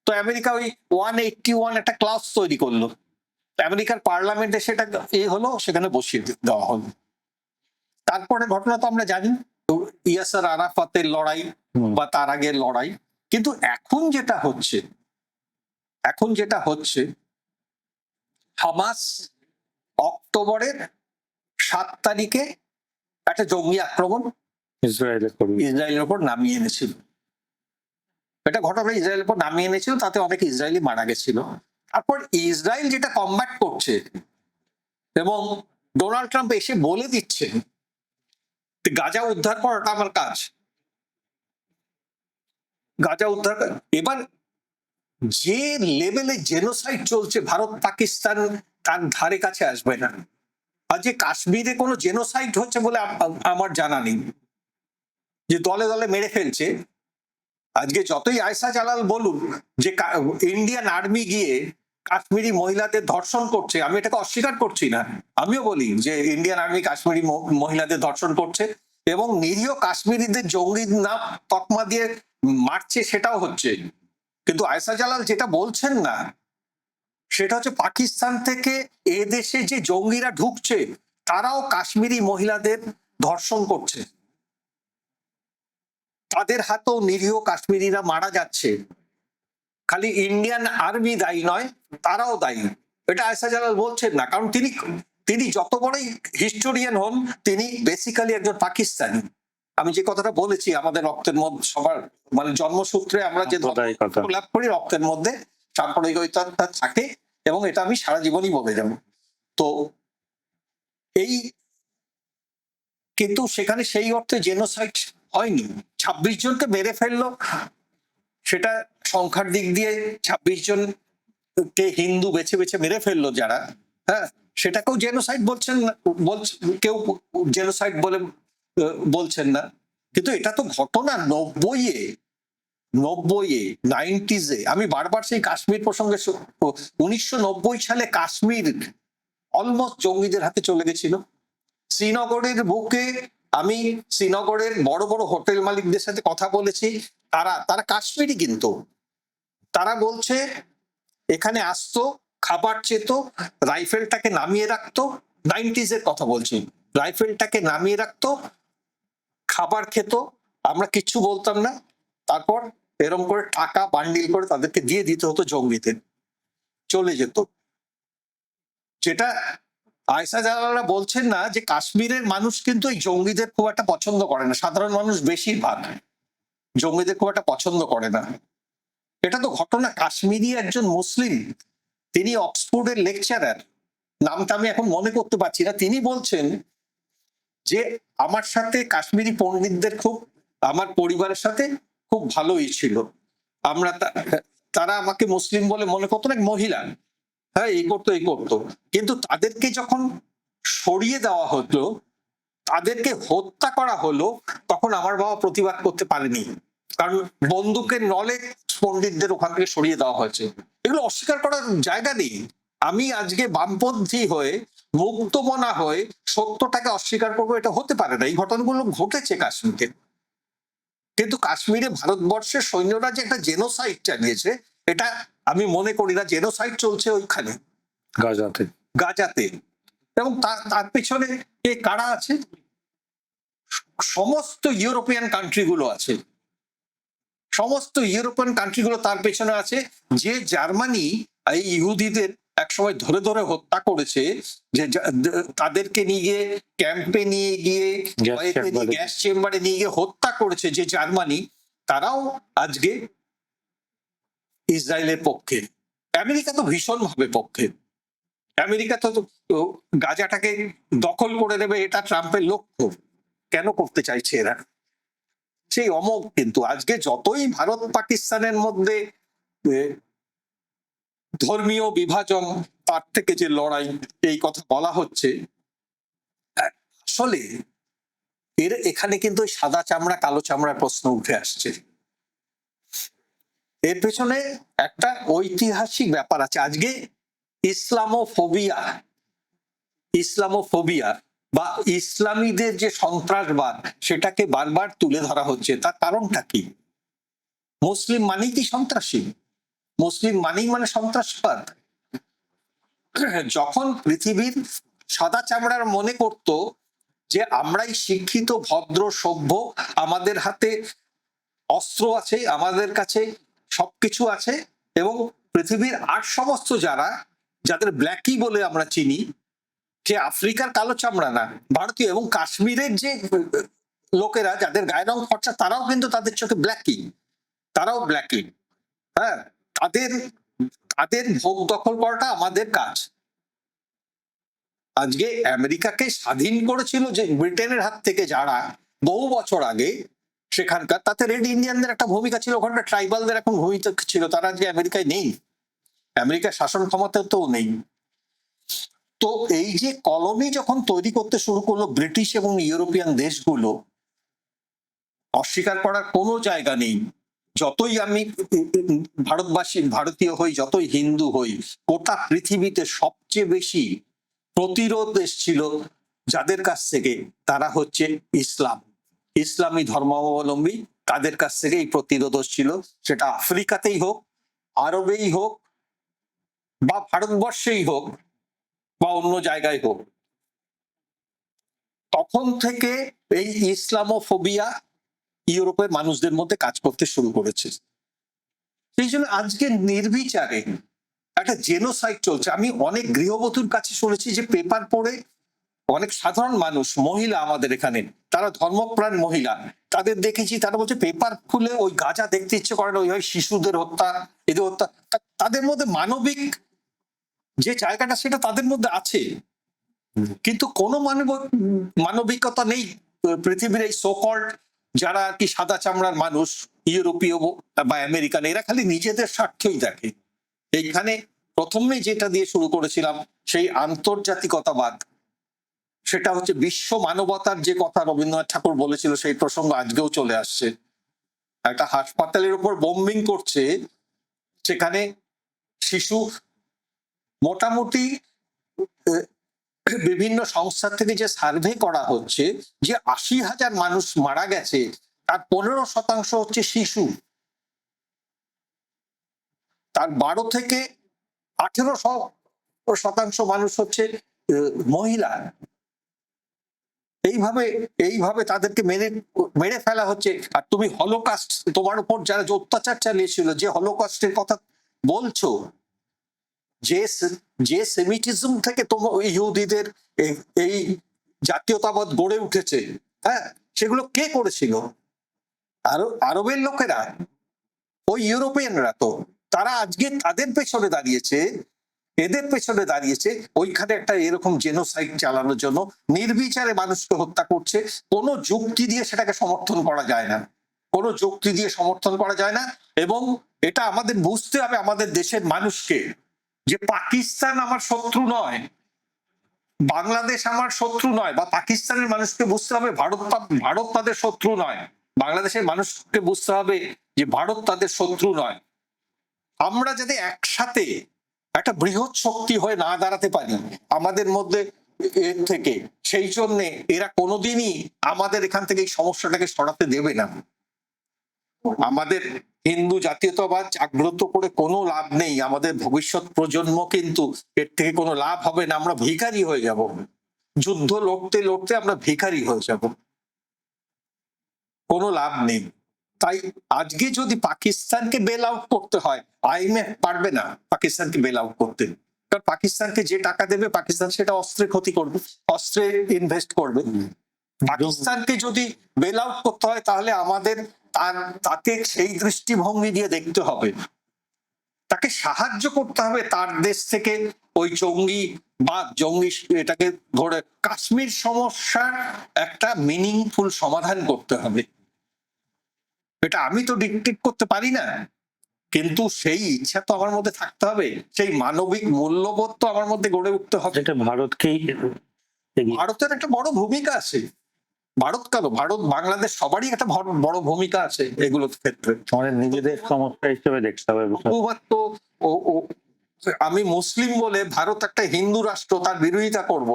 তো আমেরিকা ওই 181 একটা ক্লাস তৈরি করলো, আমেরিকার পার্লামেন্টে সেটা হলো, সেখানে বসিয়ে দেওয়া হলো। তারপরে ঘটনা তো আমরা জানি, ইয়াসার আরাফাতের লড়াই বা তার আগের লড়াই। কিন্তু এখন যেটা হচ্ছে হামাস অক্টোবরের 7 তারিখে একটা জঙ্গি আক্রমণ ইসরায়েলের উপর নামিয়ে এনেছিল। এটা ঘটনা ইসরায়েলের উপর নামিয়ে এনেছিল, তাতে অনেক ইসরায়েলি মারা গেছিল। তারপর ইসরায়েল যেটা কমব্যাট করছে, এবং ডোনাল্ড ট্রাম্প এসে বলে দিচ্ছেন গাজা উদ্ধার করাটা আমার কাজ, গাজা উদ্ধার। এবার যে লেভেলে জেনোসাইড চলছে, ভারত পাকিস্তান তার ধারে কাছে আসবে না। আর যে কাশ্মীরে কোনো জেনোসাইড হচ্ছে বলে আমার জানা নেই, যে দলে দলে মেরে ফেলছে। আজকে যতই আয়সা জালাল বলুন যে ইন্ডিয়ান আর্মি গিয়ে কাশ্মীরি মহিলাদের ধর্ষণ করছে, আমি এটাকে অস্বীকার করছি না। আমিও বলি যে ইন্ডিয়ান আর্মি কাশ্মীরি মহিলাদের ধর্ষণ করছে, এবং নিরীহ কাশ্মীরিদের জঙ্গি নাম তকমা দিয়ে মারছে, সেটাও হচ্ছে। কিন্তু আয়সা জালাল যেটা বলছেন না, সেটা হচ্ছে পাকিস্তান থেকে এ দেশে যে জঙ্গিরা ঢুকছে, তারাও কাশ্মীরি মহিলাদের ধর্ষণ করছে, তাদের হাতেও নিরীহ কাশ্মীরিরা মারা যাচ্ছে। খালি ইন্ডিয়ান আর্মি দায়ী নয়, তারাও দায়ী। এটা আয়েশা জালাল বলছেন না, কারণ তিনি তিনি যত বড়ই হিস্টোরিয়ান হন, তিনি বেসিক্যালি একজন পাকিস্তানি। আমি যে কথাটা বলেছি, আমাদের রক্তের মধ্যে সবার মানে জন্মসূত্রে আমরা যে সাম্প্রদায়িকতা। লাভ করি, রক্তের মধ্যে সাম্প্রদায়িকতা থাকে, এবং এটা আমি সারা জীবনই বলে যাব। তো এই কিন্তু সেখানে সেই অর্থে জেনোসাইড হয়নি। 26 জনকে মেরে ফেললো, সেটা সংখ্যার দিক দিয়ে 26 জনকে হিন্দু বেছে বেছে মেরে ফেললো যারা, হ্যাঁ, সেটাকেও জেনোসাইড বলছেন না, কেউ জেনোসাইড বলে বলছেন না। কিন্তু এটা তো ঘটনা 90-এ আমি বারবার সেই কাশ্মীর প্রসঙ্গে 1990 সালে কাশ্মীর অলমোস্ট জঙ্গিদের হাতে চলে গেছিল। শ্রীনগরের বুকে আমি শ্রীনগরের বড় বড় হোটেল মালিকদের সাথে কথা বলেছি, তারা তারা কাশ্মীরি, কিন্তু তারা বলছে এখানে আসতো, খাবার চেত, রাইফেলটাকে নামিয়ে রাখতো, 90s এর কথা বলছি, রাইফেলটাকে নামিয়ে রাখতো, খাবার খেত, আমরা কিচ্ছু বলতাম না, তারপর এরম করে টাকা বান্ডিল করে তাদেরকে দিয়ে দিতে হতো, জঙ্গিদের চলে যেত। যেটা আয়েশা জালালরা বলছেন না, যে কাশ্মীরের মানুষ কিন্তু এই জঙ্গিদের খুব একটা পছন্দ করে না, সাধারণ মানুষ বেশিরভাগ জঙ্গিদের খুব একটা পছন্দ করে না। এটা তো ঘটনা। কাশ্মীরি একজন মুসলিম, তিনি অক্সফোর্ডের লেকচারার, নামটা আমি এখন মনে করতে পারছি না, তিনি বলছেন যে আমার সাথে কাশ্মীরি পণ্ডিতদের খুব, আমার পরিবারের সাথে খুব ভালোই ছিল, আমরা তারা আমাকে মুসলিম বলে মনে করতো না, মহিলা, হ্যাঁ, এই করতো, কিন্তু তাদেরকে যখন সরিয়ে দেওয়া হতো, তাদেরকে হত্যা করা হলো, তখন আমার বাবা প্রতিবাদ করতে পারেনি, কারণ বন্দুকের নলে পণ্ডিতদের ওখান থেকে সরিয়ে দেওয়া হয়েছে। এগুলো অস্বীকার করার জায়গা নেই। আমি আজকে বামপন্থী হয়ে, মুক্তমনা হয়ে সত্যটাকে অস্বীকার করবো, এটা হতে পারে না। এই ঘটনাগুলো ঘটেছে কাশ্মীরে, কিন্তু কাশ্মীরে ভারতবর্ষের সৈন্যরা যে একটা জেনোসাইড চালিয়েছে, এটা আমি মনে করি না। জেনোসাইড চলছে ওইখানে, গাজাতে, এবং তার পেছনে কে কারা আছে? সমস্ত ইউরোপিয়ান কান্ট্রিগুলো আছে, সমস্ত ইউরোপিয়ান কান্ট্রিগুলো তার পেছনে আছে। যে জার্মানি এই ইহুদিদের একসময় ধরে ধরে হত্যা করেছে, যে তাদেরকে নিয়ে গিয়ে ক্যাম্পে নিয়ে গিয়ে গ্যাস চেম্বারে নিয়ে গিয়ে হত্যা করেছে, যে জার্মানি, তারাও আজকে ইসরায়েলের পক্ষে। আমেরিকা তো ভীষণ ভাবে পক্ষে। আমেরিকা তো গাজাটাকে দখল করে নেবে, এটা ট্রাম্পের লক্ষ্য। কেন করতে চাইছে এরা? সেই অমোঘ। কিন্তু আজকে যতই ভারত পাকিস্তানের মধ্যে ধর্মীয় বিভাজন, তার থেকে যে লড়াই, এই কথা বলা হচ্ছে, আসলে এখানে কিন্তু সাদা চামড়া কালো চামড়ার প্রশ্ন উঠে আসছে। এর পেছনে একটা ঐতিহাসিক ব্যাপার আছে। আজকে ইসলামোফোবিয়া বা ইসলামীদের যে সন্ত্রাসবাদ, সেটাকে বারবার তুলে ধরা হচ্ছে। তার কারণটা কি? মুসলিম মানেই কি সন্ত্রাসী? মুসলিম মানেই মানে সন্ত্রাসবাদ? যখন পৃথিবীর সাদা চামড়ার মনে করত যে আমরাই শিক্ষিত, ভদ্র, সভ্য, আমাদের হাতে অস্ত্র আছে, আমাদের কাছে সবকিছু আছে, এবং পৃথিবীর আর সমস্ত যাদের ব্ল্যাকি বলে আমরা চিনি, যে আফ্রিকার কালো চামড়া না, ভারতীয়, এবং কাশ্মীরের যে লোকেরা যাদের গায়ের রং ফর্সা, তারাও কিন্তু তাদের চোখে ব্ল্যাকি, তারাও ব্ল্যাকি, হ্যাঁ, তাদের তাদের ভোগ দখল করাটা আমাদের কাজ। আজকে আমেরিকাকে স্বাধীন করেছিল যে ব্রিটেনের হাত থেকে যারা বহু বছর আগে, সেখানকার, তাতে রেড ইন্ডিয়ানদের একটা ভূমিকা ছিল, ওখানকার ট্রাইবালদের এখন ভূমিকা ছিল, তারা আজকে আমেরিকায় নেই, আমেরিকার শাসন ক্ষমতাতেও নেই। তো এই যে কলোনি যখন তৈরি করতে শুরু করলো ব্রিটিশ এবং ইউরোপিয়ান দেশগুলো, অস্বীকার করার কোনো জায়গা নেই। যতই আমি ভারতীয় হই, যতই হিন্দু হই, গোটা পৃথিবীতে সবচেয়ে বেশি প্রতিরোধ এসেছিল যাদের কাছ থেকে, তারা হচ্ছে ইসলামী ধর্মাবলম্বী, তাদের কাছ থেকে এই প্রতিরোধ ছিল। সেটা আফ্রিকাতেই হোক, আরবেই হোক, বা ভারতবর্ষেই হোক, বা অন্য জায়গায় হোক। তখন থেকে এই ইসলামোফোবিয়া ইউরোপের মানুষদের মধ্যে কাজ করতে শুরু করেছে। এই জন্য আজকে নির্বিচারে একটা জেনোসাইড চলছে। আমি অনেক গৃহবধূর কাছে শুনেছি যে পেপার পড়ে অনেক সাধারণ মানুষ, মহিলা আমাদের এখানে, তারা ধর্মপ্রাণ মহিলা, তাদের দেখেছি তারা বলছে পেপার খুলে ওই গাজা দেখতে ইচ্ছে করে না, ওই শিশুদের হত্যা, এদের হত্যা। তাদের মধ্যে মানবিক যে জায়গাটা সেটা তাদের মধ্যে আছে, কিন্তু কোনো মানবিকতা নেই পৃথিবীর এই সোকল্ড যারা আর কি সাদা চামড়ার মানুষ, ইউরোপীয় বা আমেরিকান, এরা খালি নিজেদের স্বার্থই দেখে। এইখানে প্রথমে যেটা দিয়ে শুরু করেছিলাম সেই আন্তর্জাতিকতাবাদ, সেটা হচ্ছে বিশ্ব মানবতার যে কথা রবীন্দ্রনাথ ঠাকুর বলেছিল, সেই প্রসঙ্গ আজকেও চলে আসছে। একটা হাসপাতালের উপর বোম্বিং করছে, সেখানে শিশু মোটামুটি বিভিন্ন সংস্থা থেকে যে সার্ভে করা হচ্ছে যে ৮০,০০০ মানুষ মারা গেছে, তার ১৫% হচ্ছে শিশু, তার ১২ থেকে ১৮% মানুষ হচ্ছে মহিলা। এইভাবে তাদেরকে মেরে মেরে ফেলা হচ্ছে। আর তুমি হলোকাস্ট, তোমার উপর যারা যে অত্যাচার চালিয়েছিল, যে হলোকাস্টের কথা বলছো, যে সেমিটিজম থেকে তোমার ইহুদিদের এই জাতীয়তাবাদ গড়ে উঠেছে, হ্যাঁ, সেগুলো কে করেছিল? আরবের লোকেরা, ওই ইউরোপিয়ানরা। তো তারা আজকে তাদের পেছনে দাঁড়িয়েছে, এদের পেছনে দাঁড়িয়েছে ওইখানে একটা এরকম জেনোসাইড চালানোর জন্য, নির্বিচারে মানুষকে হত্যা করছে। কোনো যুক্তি দিয়ে সেটাকে সমর্থন করা যায় না, কোনো যুক্তি দিয়ে সমর্থন করা যায় না। এবং এটা আমাদের বুঝতে হবে, আমাদের দেশের মানুষকে, যে পাকিস্তান আমার শত্রু নয়, বাংলাদেশ আমার শত্রু নয়, বা পাকিস্তানের মানুষকে বুঝতে হবে ভারত তাদের শত্রু নয়, বাংলাদেশের মানুষকে বুঝতে হবে যে ভারত তাদের শত্রু নয়। আমরা যাতে একসাথে একটা বৃহৎ শক্তি হয়ে না দাঁড়াতে পারি আমাদের মধ্যে এর থেকে, সেই জন্যে এরা কোনোদিনই আমাদের এখান থেকে এই সমস্যাটাকে সরাতে দেবে না। আমাদের হিন্দু জাতীয়তাবাদ জাগ্রত করে কোনো লাভ নেই, আমাদের ভবিষ্যৎ প্রজন্ম কিন্তু এর থেকে কোনো লাভ হবে না। আমরা ভিখারি হয়ে যাব, যুদ্ধ লড়তে লড়তে আমরা ভিখারি হয়ে যাব, কোনো লাভ নেই। তাই আজকে যদি পাকিস্তানকে বেল আউট করতে হয়, আইএমএফ পারবে না পাকিস্তানকে বেল আউট করতে, কারণ পাকিস্তানকে যে টাকা দেবে পাকিস্তান সেটা অস্ত্রে ক্ষতি করবে, অস্ত্রে ইনভেস্ট করবে। পাকিস্তানকে যদি বেল আউট করতে হয় তাহলে আমাদের তাকে সেই দৃষ্টিভঙ্গি দিয়ে দেখতে হবে, তাকে সাহায্য করতে হবে তার দেশ থেকে ওই জঙ্গি এটাকে ধরে কাশ্মীর সমস্যার একটা মিনিংফুল সমাধান করতে হবে। এটা আমি তো ডিকটেট করতে পারি না, কিন্তু সেই ইচ্ছা তো আমার মধ্যে থাকতে হবে, সেই মানবিক মূল্যবোধ তো আমার মধ্যে গড়ে উঠতে হবে। এটা ভারতকেই ভারতের একটা বড় ভূমিকা আছে, ভারত কেন, ভারত বাংলাদেশ সবারই একটা বড় ভূমিকা আছে এগুলোর ক্ষেত্রে। আমাদের নিজেদের সমস্যা হিসেবে দেখতে হবে বিষয়টা। শুধুমাত্র আমি মুসলিম বলে ভারত একটা হিন্দু রাষ্ট্র তার বিরোধিতা করব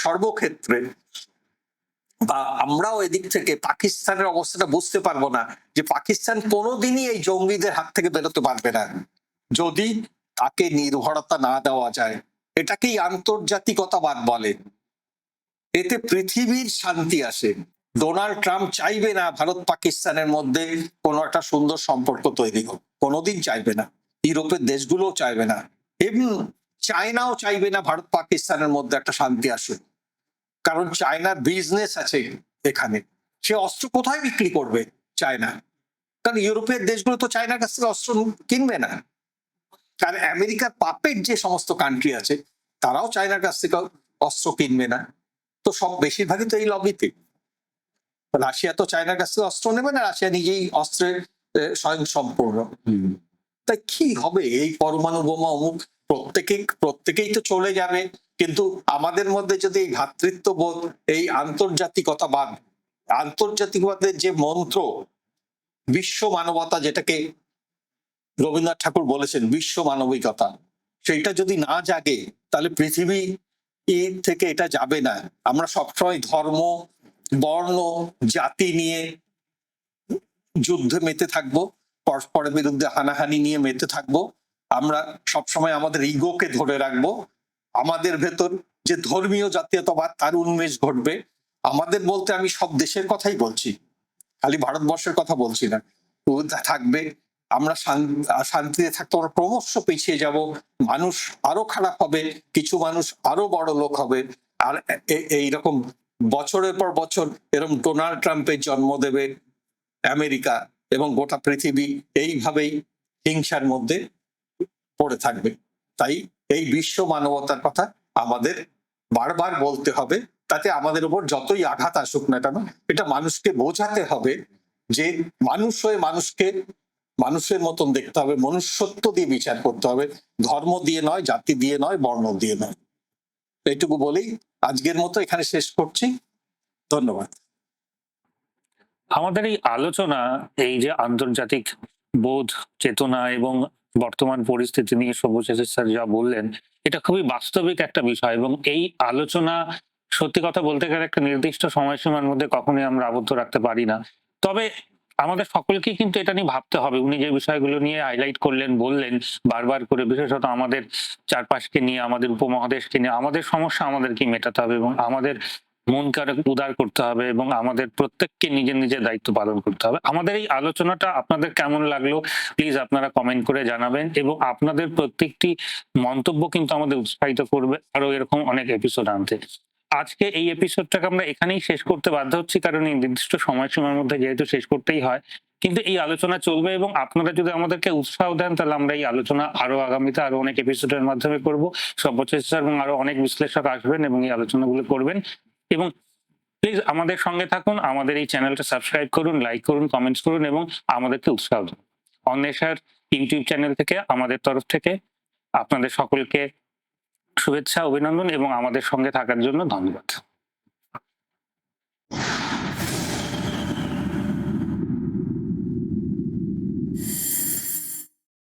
সর্বক্ষেত্রে, বা আমরাও এদিক থেকে পাকিস্তানের অবস্থাটা বুঝতে পারবো না যে পাকিস্তান কোনোদিনই এই জঙ্গিদের হাত থেকে বেরোতে পারবে না যদি তাকে নির্ভরতা না দেওয়া যায়। এটাকেই আন্তর্জাতিকতাবাদ বলে। এতে পৃথিবীর শান্তি আসে। ডোনাল্ড ট্রাম্প চাইবে না ভারত পাকিস্তানের মধ্যে কোনো একটা সুন্দর সম্পর্ক তৈরি হোক, কোনোদিন চাইবে না। ইউরোপের দেশগুলোও চাইবে না, এবং চায়নাও চাইবে না ভারত পাকিস্তানের মধ্যে একটা শান্তি আসুক, কারণ চায়নার বিজনেস আছে এখানে। সে অস্ত্র কোথায় বিক্রি করবে? চায়না, কারণ ইউরোপের দেশগুলো তো চায়নার কাছ থেকে অস্ত্র কিনবে না। আর আমেরিকার পাপেট যে সমস্ত কান্ট্রি আছে তারাও চায়নার কাছ থেকে অস্ত্র কিনবে না। তো সব বেশিরভাগই তো এই লবিতে। রাশিয়া তো চায়নার কাছ থেকে অস্ত্র নেবে না, রাশিয়া নিজেই অস্ত্রের স্বয়ং সম্পূর্ণ। তাই কি হবে এই পরমাণু বোমা অমুক, প্রত্যেকেই তো চলে যাবে, কিন্তু আমাদের মধ্যে যদি এই ভ্রাতৃত্ববোধ, এই আন্তর্জাতিকবাদের যে মন্ত্র, বিশ্ব মানবতা, যেটাকে রবীন্দ্রনাথ ঠাকুর বলেছেন বিশ্ব মানবিকতা, সেইটা যদি না জাগে তাহলে পৃথিবী থেকে এটা যাবে না। আমরা সবসময় ধর্ম, বর্ণ, জাতি নিয়ে যুদ্ধে মেতে থাকবো, পরস্পরের বিরুদ্ধে হানাহানি নিয়ে মেতে থাকবো। আমরা সবসময় আমাদের ইগোকে ধরে রাখবো। আমাদের ভেতর যে ধর্মীয় জাতীয়তাবাদ তার উন্মেষ ঘটবে। আমাদের বলতে আমি সব দেশের কথাই বলছি, খালি ভারতবর্ষের কথা বলছি না। থাকবে আমরা শান্তিতে থাকতে আমরা ক্রমশ পিছিয়ে যাব, মানুষ আরো খারাপ হবে, কিছু মানুষ আরো বড় লোক হবে, আর এইরকম বছরের পর বছর এরকম ডোনাল্ড ট্রাম্পের জন্ম দেবে আমেরিকা, এবং গোটা পৃথিবী এইভাবেই হিংসার মধ্যে পড়ে থাকবে। তাই এই বিশ্ব মানবতার কথা আমাদের বারবার বলতে হবে, তাতে আমাদের উপর যতই আঘাত আসুক না কেন এটা মানুষকে বোঝাতে হবে যে মানুষ হয়ে মানুষকে মানুষের মতন দেখতে হবে, মনুষ্যত্ব দিয়ে বিচার করতে হবে, ধর্ম দিয়ে নয়, জাতি দিয়ে নয়, বর্ণ দিয়ে নয়। এইটুকু বলেই আজকের মতো এখানে শেষ করছি। ধন্যবাদ। আমাদের এই আলোচনা, এই যে আন্তর্জাতিক বোধ, চেতনা এবং বর্তমান পরিস্থিতি নিয়ে সব্যসাচী স্যার যা বললেন, এটা খুবই বাস্তবিক একটা বিষয়, এবং এই আলোচনা সত্যি কথা বলতে গেলে একটা নির্দিষ্ট সময়সীমার মধ্যে কখনোই আমরা আবদ্ধ রাখতে পারি না। তবে আমাদের সকলকেই কিন্তু এটা নিয়ে ভাবতে হবে। উনি যে বিষয়গুলো নিয়ে হাইলাইট করলেন, বললেন বারবার করে, বিশেষত আমাদের চারপাশকে নিয়ে, আমাদের উপমহাদেশকে নিয়ে, আমাদের সমস্যা আমাদেরকে মেটাতে হবে এবং আমাদের মনকে আরো উদার করতে হবে এবং আমাদের প্রত্যেককে নিজের নিজের দায়িত্ব পালন করতে হবে। আমাদের এই আলোচনাটা আপনাদের কেমন লাগলো প্লিজ আপনারা কমেন্ট করে জানাবেন, এবং আপনাদের প্রত্যেকটি মন্তব্য কিন্তু আমাদের উৎসাহিত করবে আরো এরকম অনেক এপিসোড আনতে। আজকে এই এপিসোডটাকে আমরা এখানেই শেষ করতে বাধ্য হচ্ছি, কারণ এই নির্দিষ্ট সময়সীমার মধ্যে যেহেতু শেষ করতেই হয়, কিন্তু এই আলোচনা চলবে এবং আপনারা যদি আমাদেরকে উৎসাহ দেন তাহলে আমরা এই আলোচনা আরো আগামীতে আরো অনেক এপিসোডের মাধ্যমে করব। সব্যসাচী স্যার এবং আরো অনেক বিশ্লেষক আসবেন এবং এই আলোচনাগুলো করবেন। এবং প্লিজ আমাদের সঙ্গে থাকুন, আমাদের এই চ্যানেলটা সাবস্ক্রাইব করুন, লাইক করুন, কমেন্টস করুন এবং আমাদেরকে উৎসাহ দিন। অন্বেষার ইউটিউব চ্যানেল থেকে আমাদের তরফ থেকে আপনাদের সকলকে শুভেচ্ছা, অভিনন্দন এবং আমাদের সঙ্গে থাকার জন্য ধন্যবাদ।